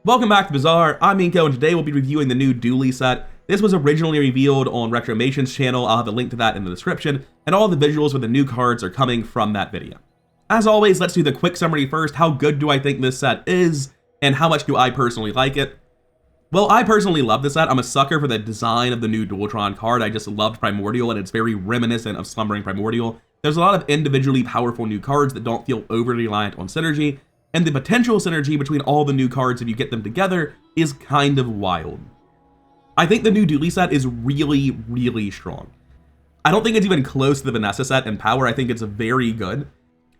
Welcome back to Bazaar. I'm Inko, and today we'll be reviewing the new Dooley set. This was originally revealed on Retromation's channel. I'll have a link to that in the description, and all the visuals with the new cards are coming from that video. As always, let's do the quick summary first. How good do I think this set is, and how much do I personally like it? Well, I personally love this set. I'm a sucker for the design of the new Dooltron card. I just loved Primordial, and it's very reminiscent of Slumbering Primordial. There's a lot of individually powerful new cards that don't feel overly reliant on synergy, and the potential synergy between all the new cards if you get them together is kind of wild. I think the new Dooley set is really, really strong. I don't think it's even close to the Vanessa set in power. I think it's very good.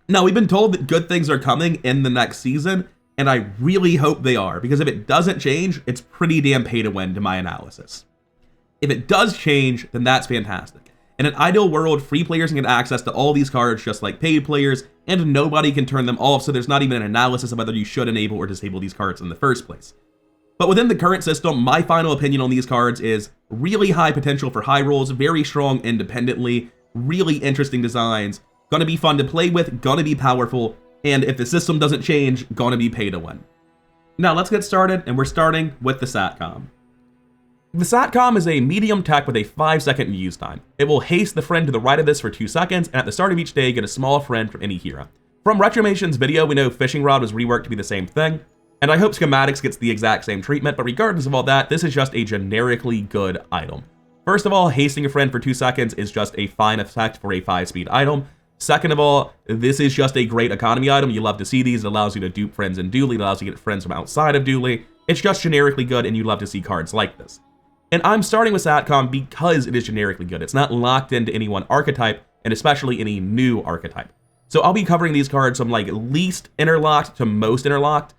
Now, we've been told that good things are coming in the next season, and I really hope they are, because if it doesn't change, it's pretty damn pay to win to my analysis. If it does change, then that's fantastic. In an ideal world, free players can get access to all these cards just like paid players, and nobody can turn them off, so there's not even an analysis of whether you should enable or disable these cards in the first place. But within the current system, my final opinion on these cards is really high potential for high rolls, very strong independently, really interesting designs, gonna be fun to play with, gonna be powerful, and if the system doesn't change, gonna be pay to win. Now let's get started, and we're starting with the Sat-Comm. The Sat-Comm is a medium tech with a 5-second use time. It will haste the friend to the right of this for 2 seconds, and at the start of each day, get a small friend from any hero. From Retromation's video, we know Fishing Rod was reworked to be the same thing, and I hope Schematics gets the exact same treatment, but regardless of all that, this is just a generically good item. First of all, hasting a friend for 2 seconds is just a fine effect for a 5-speed item. Second of all, this is just a great economy item. You love to see these. It allows you to dupe friends in Dooley. It allows you to get friends from outside of Dooley. It's just generically good, and you love to see cards like this. And I'm starting with Sat-Comm because it is generically good. It's not locked into any one archetype, and especially any new archetype. So I'll be covering these cards from like least interlocked to most interlocked.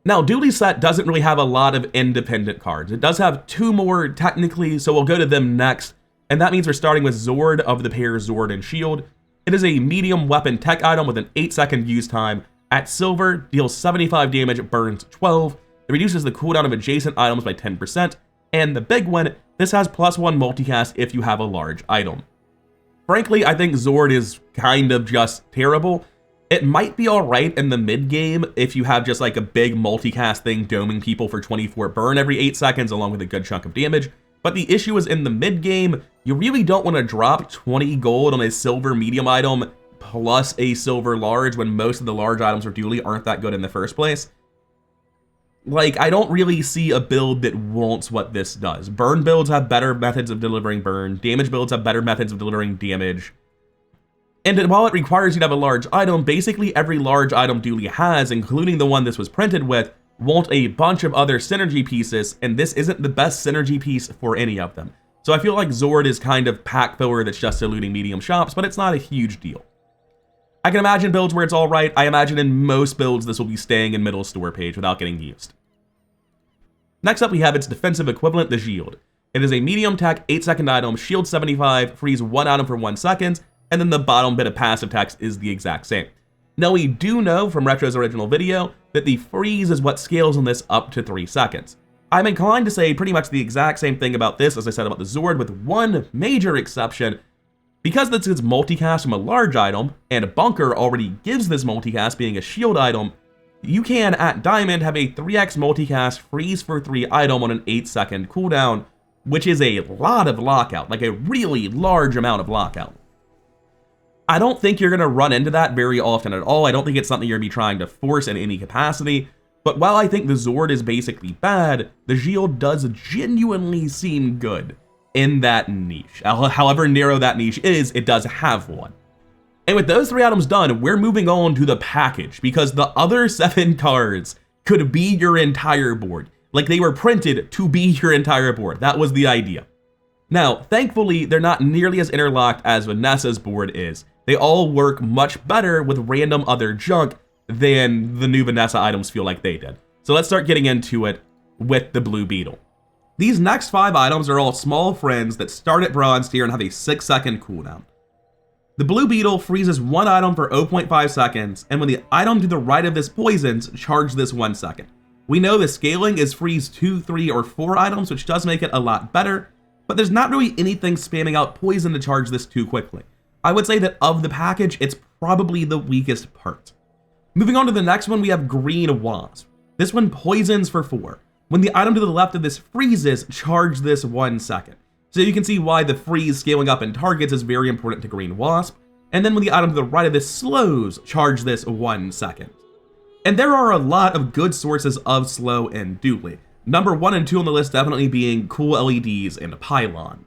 Now, Dooley's set doesn't really have a lot of independent cards. It does have 2 more technically, so we'll go to them next. And that means we're starting with Zord of the pair Zord and Zhield. It is a medium weapon tech item with an 8-second use time. At silver, deals 75 damage, burns 12. It reduces the cooldown of adjacent items by 10%. And the big one, this has +1 multicast if you have a large item. Frankly, I think Zord is kind of just terrible. It might be alright in the mid game if you have just like a big multicast thing doming people for 24 burn every 8 seconds along with a good chunk of damage. But the issue is in the mid game, you really don't want to drop 20 gold on a silver medium item plus a silver large when most of the large items for Dooley aren't that good in the first place. Like, I don't really see a build that wants what this does. Burn builds have better methods of delivering burn. Damage builds have better methods of delivering damage. And while it requires you to have a large item, basically every large item Dooley has, including the one this was printed with, want a bunch of other synergy pieces, and this isn't the best synergy piece for any of them. So I feel like Zord is kind of pack filler that's just eluding medium shops, but it's not a huge deal. I can imagine builds where it's all right. I imagine in most builds this will be staying in middle store page without getting used. Next up we have its defensive equivalent, the Zhield. It is a medium tech 8-second item, shield 75, freeze 1 item for 1 second, and then the bottom bit of passive text is the exact same. Now we do know from Retro's original video that the freeze is what scales on this up to 3 seconds. I'm inclined to say pretty much the exact same thing about this as I said about the Zord, with one major exception. Because this is multicast from a large item, and Bunker already gives this multicast being a shield item, you can, at Diamond, have a 3x multicast freeze for 3 item on an 8-second cooldown, which is a lot of lockout, like a really large amount of lockout. I don't think you're going to run into that very often at all. I don't think it's something you're going to be trying to force in any capacity. But while I think the Zord is basically bad, the Zhield does genuinely seem good in that niche. However narrow that niche is, it does have one. And with those 3 items done, we're moving on to the package, because the other 7 cards could be your entire board. Like, they were printed to be your entire board. That was the idea. Now, thankfully, they're not nearly as interlocked as Vanessa's board is. They all work much better with random other junk than the new Vanessa items feel like they did. So let's start getting into it with the Blue Beetle. These next 5 items are all small friends that start at bronze tier and have a 6-second cooldown. The Blue Beetle freezes 1 item for 0.5 seconds, and when the item to the right of this poisons, charge this 1 second. We know the scaling is freeze 2, 3, or 4 items, which does make it a lot better, but there's not really anything spamming out poison to charge this too quickly. I would say that of the package, it's probably the weakest part. Moving on to the next one, we have Green Wasp. This one poisons for 4. When the item to the left of this freezes, charge this 1 second. So you can see why the freeze scaling up in targets is very important to Green Wasp. And then when the item to the right of this slows, charge this 1 second. And there are a lot of good sources of slow in Dooley. Number 1 and 2 on the list definitely being cool LEDs and Pylon.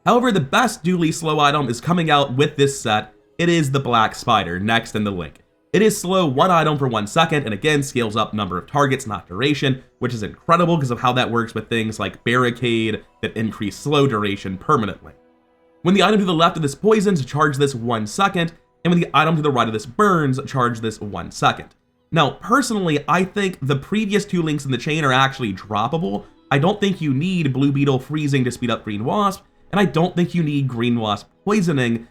However, the best Dooley slow item is coming out with this set. It is the Black Spider, next in the link. It is slow 1 item for 1 second, and again scales up number of targets, not duration, which is incredible because of how that works with things like Barricade that increase slow duration permanently. When the item to the left of this poisons, charge this 1 second, and when the item to the right of this burns, charge this 1 second. Now, personally, I think the previous 2 links in the chain are actually droppable. I don't think you need Blue Beetle freezing to speed up Green Wasp, and I don't think you need Green Wasp poisoning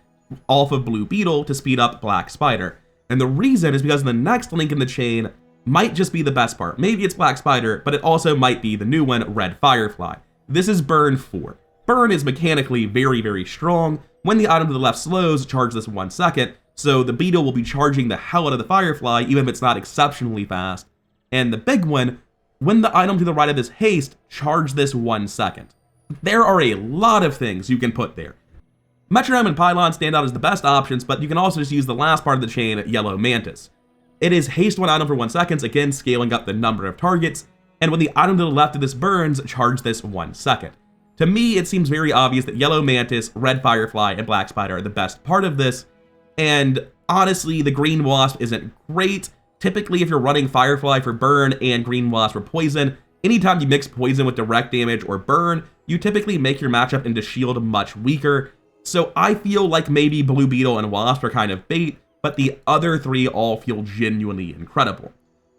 off of Blue Beetle to speed up Black Spider. And the reason is because the next link in the chain might just be the best part. Maybe it's Black Spider, but it also might be the new one, Red Firefly. This is Burn 4. Burn is mechanically very, very strong. When the item to the left slows, charge this 1 second, so the Beetle will be charging the hell out of the Firefly, even if it's not exceptionally fast. And the big one, when the item to the right of this haste, charge this 1 second. There are a lot of things you can put there. Metronome and Pylon stand out as the best options, but you can also just use the last part of the chain, Yellow Mantis. It is haste 1 item for 1 second, again scaling up the number of targets, and when the item to the left of this burns, charge this 1 second. To me, it seems very obvious that Yellow Mantis, Red Firefly, and Black Spider are the best part of this, and honestly, the Green Wasp isn't great. Typically, if you're running Firefly for burn and Green Wasp for poison, anytime you mix poison with direct damage or burn, you typically make your matchup into shield much weaker. So I feel like maybe Blue Beetle and Wasp are kind of bait, but the other 3 all feel genuinely incredible.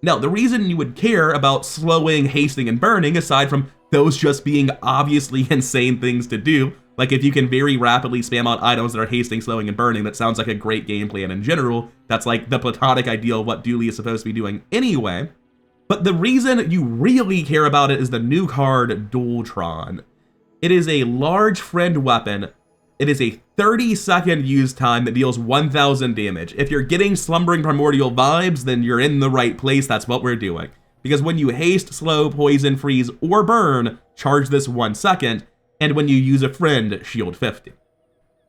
Now, the reason you would care about slowing, hasting, and burning, aside from those just being obviously insane things to do, like if you can very rapidly spam out items that are hasting, slowing, and burning, that sounds like a great game plan in general. That's like the platonic ideal of what Dooley is supposed to be doing anyway. But the reason you really care about it is the new card, Dooltron. It is a large friend weapon. It is a 30-second use time that deals 1,000 damage. If you're getting Slumbering Primordial vibes, then you're in the right place. That's what we're doing. Because when you haste, slow, poison, freeze, or burn, charge this 1 second, and when you use a friend, shield 50.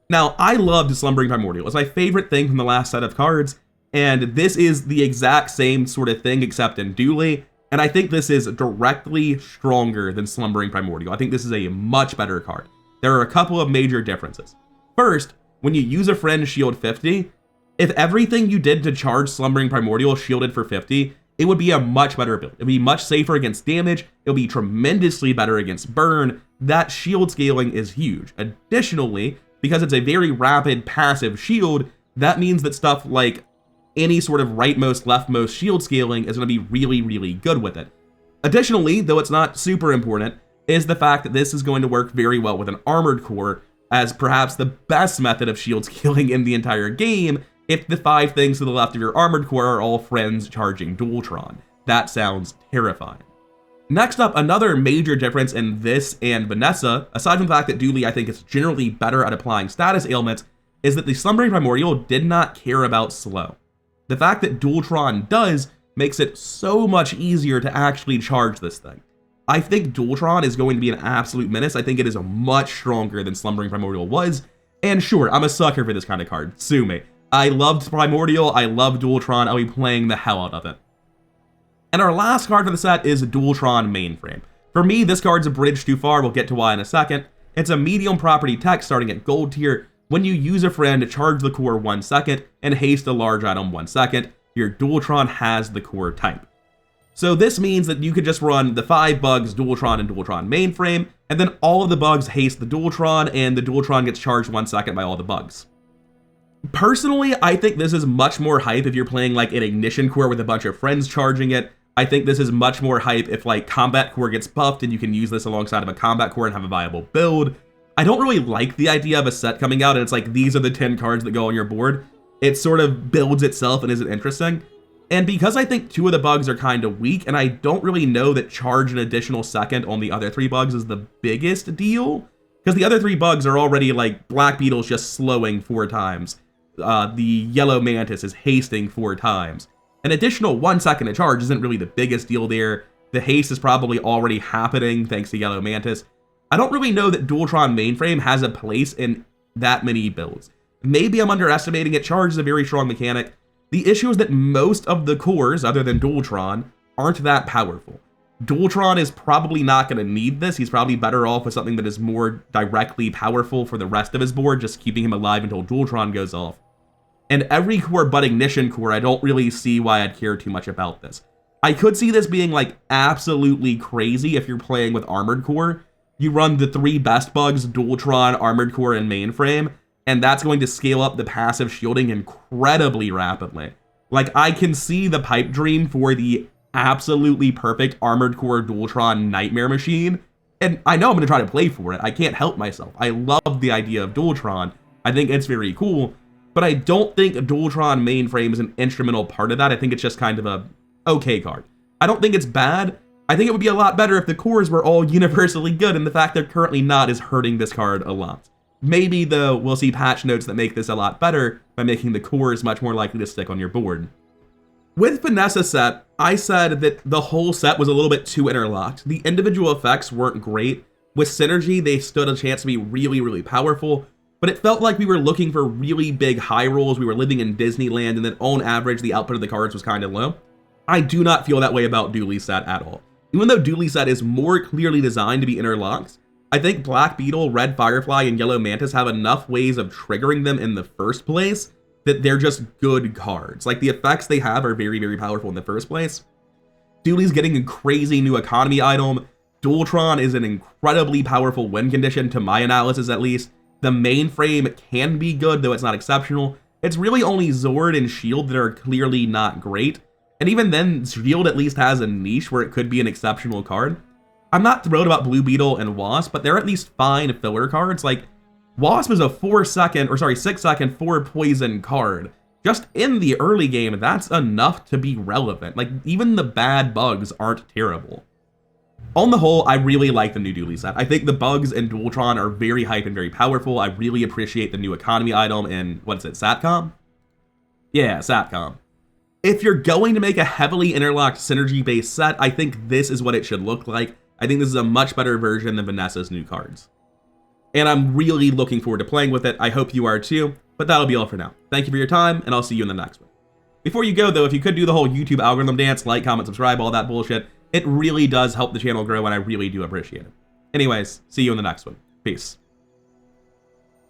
Now, I loved Slumbering Primordial. It's my favorite thing from the last set of cards, and this is the exact same sort of thing except in Dooley, and I think this is directly stronger than Slumbering Primordial. I think this is a much better card. There are a couple of major differences. First, when you use a friend shield 50, if everything you did to charge Slumbering Primordial shielded for 50, it would be a much better build. It would be much safer against damage. It would be tremendously better against burn. That shield scaling is huge. Additionally, because it's a very rapid passive shield, that means that stuff like any sort of rightmost, leftmost shield scaling is going to be really, really good with it. Additionally, though it's not super important, is the fact that this is going to work very well with an armored core as perhaps the best method of shield scaling in the entire game if the 5 things to the left of your armored core are all friends charging Dooltron. That sounds terrifying. Next up, another major difference in this and Vanessa, aside from the fact that Dooley I think is generally better at applying status ailments, is that the Slumbering Primordial did not care about slow. The fact that Dooltron does makes it so much easier to actually charge this thing. I think Dooltron is going to be an absolute menace. I think it is much stronger than Slumbering Primordial was, and sure, I'm a sucker for this kind of card, sue me. I loved Primordial, I love Dooltron, I'll be playing the hell out of it. And our last card for the set is Dooltron Mainframe. For me, this card's a bridge too far, we'll get to why in a second. It's a medium property tech starting at gold tier. When you use a friend, charge the core 1 second, and haste a large item 1 second, your Dooltron has the core type. So this means that you could just run the 5 bugs, Dooltron and Dooltron Mainframe, and then all of the bugs haste the Dooltron, and the Dooltron gets charged 1 second by all the bugs. Personally, I think this is much more hype if you're playing like an Ignition core with a bunch of friends charging it. I think this is much more hype if like Combat core gets buffed and you can use this alongside of a Combat core and have a viable build. I don't really like the idea of a set coming out and it's like these are the 10 cards that go on your board. It sort of builds itself and isn't interesting. And because I think 2 of the bugs are kind of weak and I don't really know that charge an additional second on the other 3 bugs is the biggest deal, because the other 3 bugs are already like Black Beetle's just slowing 4 times. The Yellow Mantis is hasting 4 times. An additional 1 second to charge isn't really the biggest deal there. The haste is probably already happening thanks to Yellow Mantis. I don't really know that Dooltron Mainframe has a place in that many builds. Maybe I'm underestimating it. Charge is a very strong mechanic. The issue is that most of the cores, other than Dooltron, aren't that powerful. Dooltron is probably not going to need this. He's probably better off with something that is more directly powerful for the rest of his board, just keeping him alive until Dooltron goes off. And every core but Ignition Core, I don't really see why I'd care too much about this. I could see this being like absolutely crazy if you're playing with Armored Core. You run the 3 best bugs, Dooltron, Armored Core, and Mainframe, and that's going to scale up the passive shielding incredibly rapidly. Like, I can see the pipe dream for the absolutely perfect Armored Core Dooltron Nightmare Machine, and I know I'm going to try to play for it. I can't help myself. I love the idea of Dooltron. I think it's very cool, but I don't think Dooltron Mainframe is an instrumental part of that. I think it's just kind of a okay card. I don't think it's bad. I think it would be a lot better if the cores were all universally good, and the fact they're currently not is hurting this card a lot. Maybe, though, we'll see patch notes that make this a lot better by making the cores much more likely to stick on your board. With Vanessa's set, I said that the whole set was a little bit too interlocked. The individual effects weren't great. With Synergy, they stood a chance to be really, really powerful, but it felt like we were looking for really big high rolls. We were living in Disneyland, and that on average, the output of the cards was kind of low. I do not feel that way about Dooley's set at all. Even though Dooley's set is more clearly designed to be interlocked, I think Black Beetle, Red Firefly, and Yellow Mantis have enough ways of triggering them in the first place that they're just good cards. Like, the effects they have are very, very powerful in the first place. Dooley's getting a crazy new economy item. Dooltron is an incredibly powerful win condition, to my analysis at least. The Mainframe can be good, though it's not exceptional. It's really only Zord and Zhield that are clearly not great. And even then, Zhield at least has a niche where it could be an exceptional card. I'm not thrilled about Blue Beetle and Wasp, but they're at least fine filler cards. Like, Wasp is a 6 second 4 poison card. Just in the early game, that's enough to be relevant. Like, even the bad bugs aren't terrible. On the whole, I really like the new Dooley set. I think the bugs in Dooltron are very hype and very powerful. I really appreciate the new economy item in, what is it, Sat-Comm? Yeah, Sat-Comm. If you're going to make a heavily interlocked synergy-based set, I think this is what it should look like. I think this is a much better version than Vanessa's new cards. And I'm really looking forward to playing with it. I hope you are too, but that'll be all for now. Thank you for your time, and I'll see you in the next one. Before you go, though, if you could do the whole YouTube algorithm dance, like, comment, subscribe, all that bullshit, it really does help the channel grow, and I really do appreciate it. Anyways, see you in the next one. Peace.